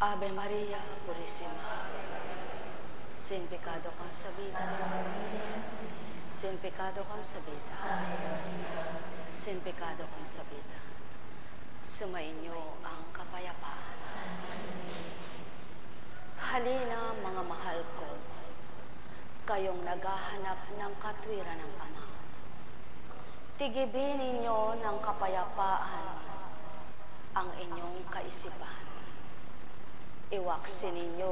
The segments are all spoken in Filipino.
Ave Maria Purísima, sin pecado concebida, sin pecado concebida, sin pecado concebida. Sumainyo ang kapayapaan. Halina mga mahal ko, kayong naghahanap ng katwiran ng Ama. Tigibin ninyo ng kapayapaan ang inyong kaisipan. Iwaksin ninyo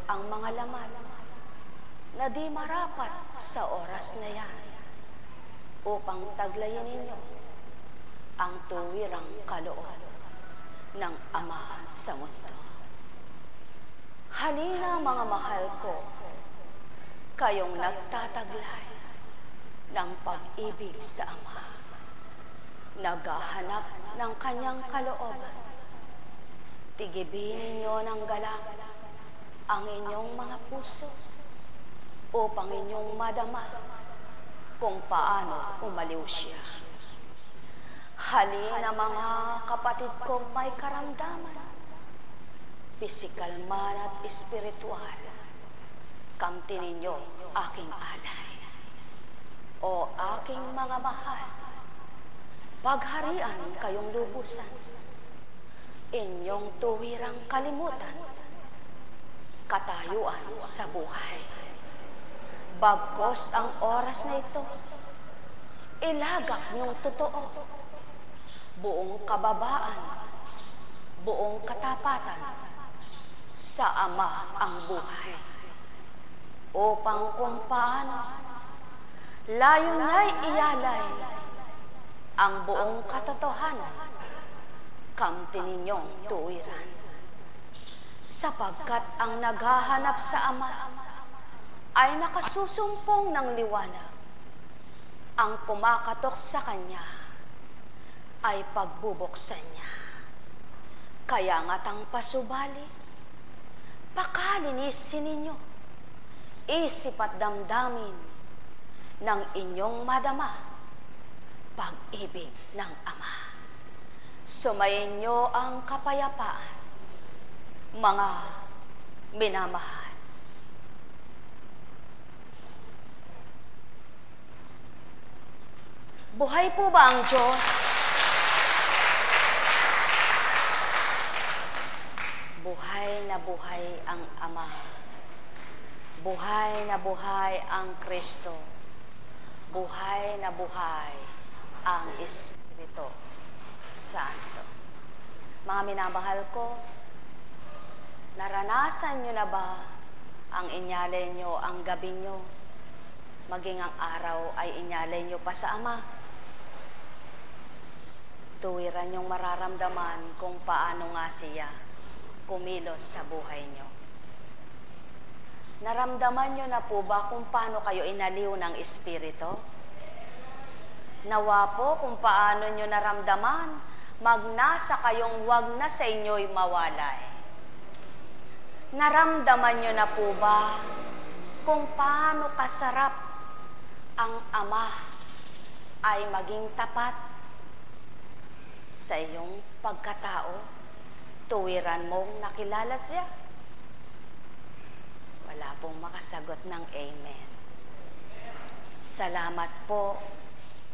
ang mga laman na di marapat sa oras na yan upang taglayin ninyo ang tuwirang kaloob ng Ama sa mundo. Halina mga mahal ko, kayong nagtataglay ng pag-ibig sa Ama, naghahanap ng kanyang kalooban. Tigibin ninyo ng galak ang inyong mga puso upang inyong madama kung paano umaliw siya. Halina mga kapatid kong may karamdaman, pisikal man at espiritual, kamti ninyo aking alay. O aking mga mahal, pagharian kayong lubusan, inyong tuwirang kalimutan, katayuan sa buhay. Bagkos ang oras na ito, ilagak niyong totoo, buong kababaan, buong katapatan, sa Ama ang buhay, upang kung paano layo niya'y iyalay ang buong katotohanan, kamti ninyong tuwiran. Sapagkat ang naghahanap sa Ama ay nakasusumpong ng liwanag. Ang kumakatok sa Kanya ay pagbubuksan niya. Kaya nga't ang pasubali, pakalinisin ninyo isip at damdamin ng inyong madama pag-ibig ng Ama. Sumayin niyo ang kapayapaan, mga minamahal. Buhay po ba ang Diyos? Buhay na buhay ang Ama. Buhay na buhay ang Kristo. Buhay na buhay ang Espiritu Santo. Mga minamahal ko, naranasan nyo na ba ang inyalay nyo ang gabi nyo, maging ang araw ay inyalay nyo pa sa Ama? Tuwiran nyong mararamdaman kung paano nga siya kumilos sa buhay nyo. Naramdaman nyo na po ba kung paano kayo inaliw ng Espiritu? Nawa po kung paano nyo naramdaman, magnasa kayong wag na sa inyo'y mawalay. Naramdaman nyo na po ba kung paano kasarap ang Ama ay maging tapat sa iyong pagkatao? Tuwiran mong nakilala siya? Wala pong makasagot ng amen. Salamat po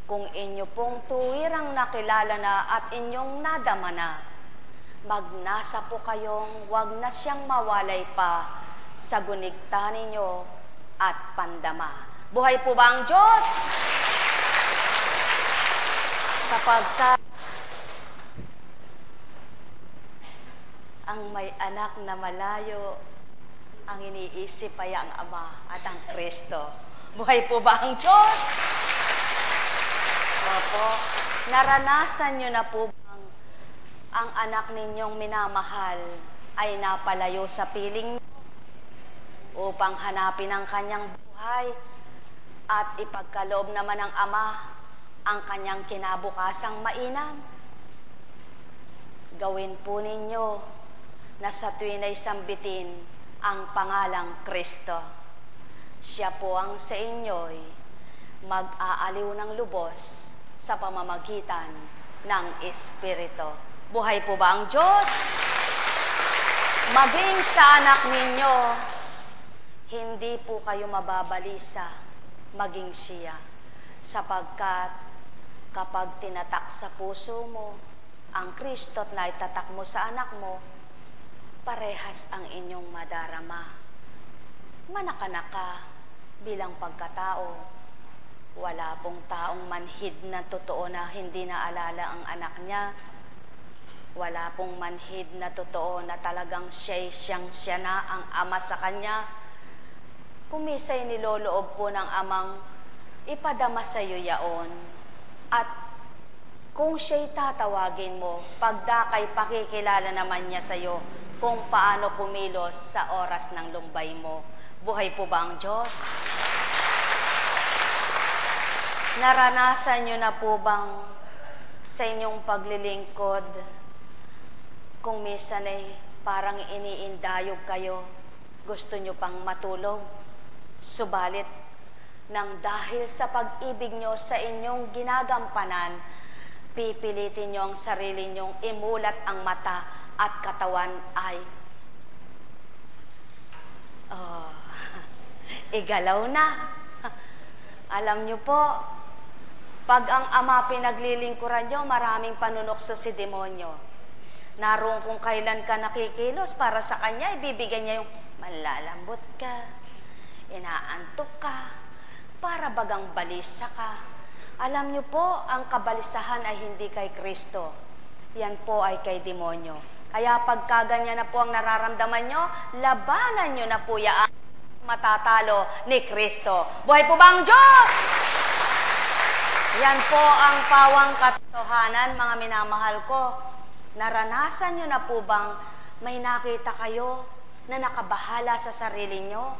kung inyo pong tuwirang nakilala na at inyong nadama na. Magnasa po kayong wag na siyang mawalay pa sa gunigta ninyo at pandama. Buhay po ba ang Diyos? Sapagkat ang may anak na malayo, ang iniisip ay ang Ama at ang Kristo. Buhay po ba ang Diyos? Opo. Naranasan nyo na po bang ang anak ninyong minamahal ay napalayo sa piling nyo upang hanapin ang kanyang buhay at ipagkaloob naman ng Ama ang kanyang kinabukasang mainam? Gawin po ninyo na sa tuwin ay sambitin ang pangalang Kristo. Siya po ang sa inyo'y mag-aaliw ng lubos sa pamamagitan ng Espiritu. Buhay po ba ang Diyos? Maging sa anak ninyo, hindi po kayo mababalisa maging siya, sapagkat kapag tinatak sa puso mo ang Kristo at naitatak mo sa anak mo, parehas ang inyong madarama. Manakanak ka bilang pagkatao. Wala pong taong manhid na totoo na hindi naalala ang anak niya. Wala pong manhid na totoo na talagang siya na ang ama sa kanya. Kumisay niloloob po ng amang ipadama sa iyo yaon. At kung siya'y tatawagin mo, pagdakay pakikilala naman niya sa iyo kung paano kumilos sa oras ng lumbay mo. Buhay po ba ang Diyos? Naranasan niyo na po bang sa inyong paglilingkod, kung minsan ay parang iniindayog kayo, gusto niyo pang matulog, subalit nang dahil sa pag-ibig niyo sa inyong ginagampanan, pipilitin niyo ang sarili niyong imulat ang mata at katawan ay igalaw na. Alam niyo po, pag ang ama pinaglilingkuran nyo, maraming panunokso si demonyo. Naroon kung kailan ka nakikilos para sa kanya, ibibigay niya yung malalambot ka, inaantok ka, para bagang balisa ka. Alam niyo po, ang kabalisahan ay hindi kay Kristo. Yan po ay kay demonyo. Kaya pagka ganyan na po ang nararamdaman nyo, labanan nyo na po yan matatalo ni Kristo. Buhay po ba ang Diyos? Yan po ang pawang katotohanan, mga minamahal ko. Naranasan nyo na po bang may nakita kayo na nakabahala sa sarili nyo?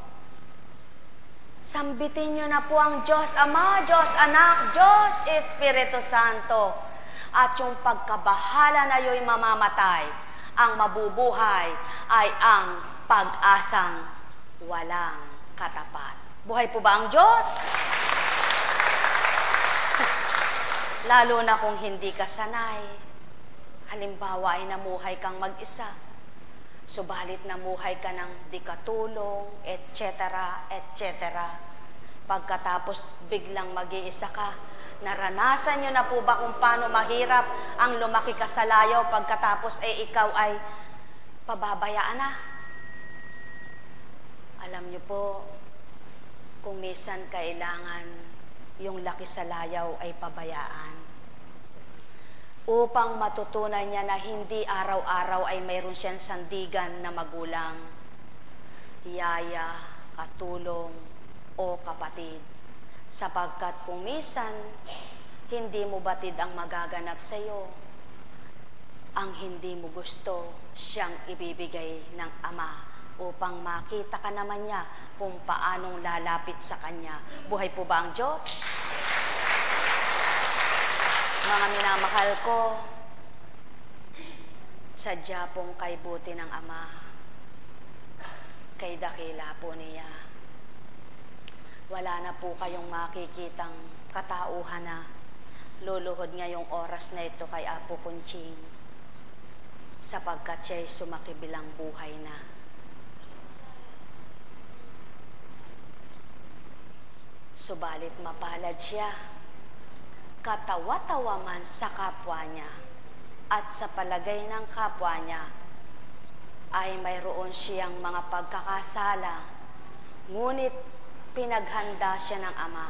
Sambitin nyo na po ang Diyos Ama, Diyos Anak, Diyos Espiritu Santo. At yung pagkabahala na yo'y mamamatay, ang mabubuhay ay ang pag-asang walang katapat. Buhay po ba ang Diyos? Lalo na kung hindi ka sanay. Halimbawa ay namuhay kang mag-isa. Subalit namuhay ka ng di katulong, etc., etc. Pagkatapos biglang mag-iisa ka, naranasan nyo na po ba kung paano mahirap ang lumaki ka sa layaw pagkatapos ikaw ay pababayaan na? Alam nyo po, kung minsan kailangan yung laki sa layaw ay pabayaan. Upang matutunan niya na hindi araw-araw ay mayroon siyang sandigan na magulang, yaya, katulong, o kapatid. Sapagkat kung minsan, hindi mo batid ang magaganap sa iyo, ang hindi mo gusto, siyang ibibigay ng Ama upang makita ka naman niya kung paanong lalapit sa Kanya. Buhay po ba ang Diyos? Mga minamahal ko, sadya pong kay buti ng Ama, kay dakila po niya. Wala na po kayong makikitang katauhan na luluhod ngayong oras na ito kay Apo Kunching, sapagkat siya'y sumakibilang buhay na. Subalit mapalad siya, katawa-tawa man sa kapwa niya, at sa palagay ng kapwa niya ay mayroon siyang mga pagkakasala, ngunit pinaghanda siya ng Ama.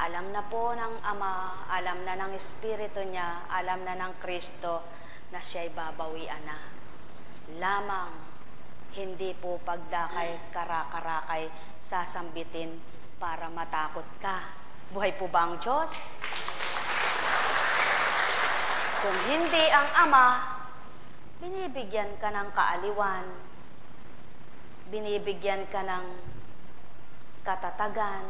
Alam na po ng Ama, alam na ng Espiritu niya, alam na ng Kristo na siya'y babawian na. Lamang, hindi po pagdakay, karakarakay, sasambitin para matakot ka. Buhay po ba ang Diyos? Kung hindi ang Ama, binibigyan ka ng kaaliwan, binibigyan ka ng katatagan,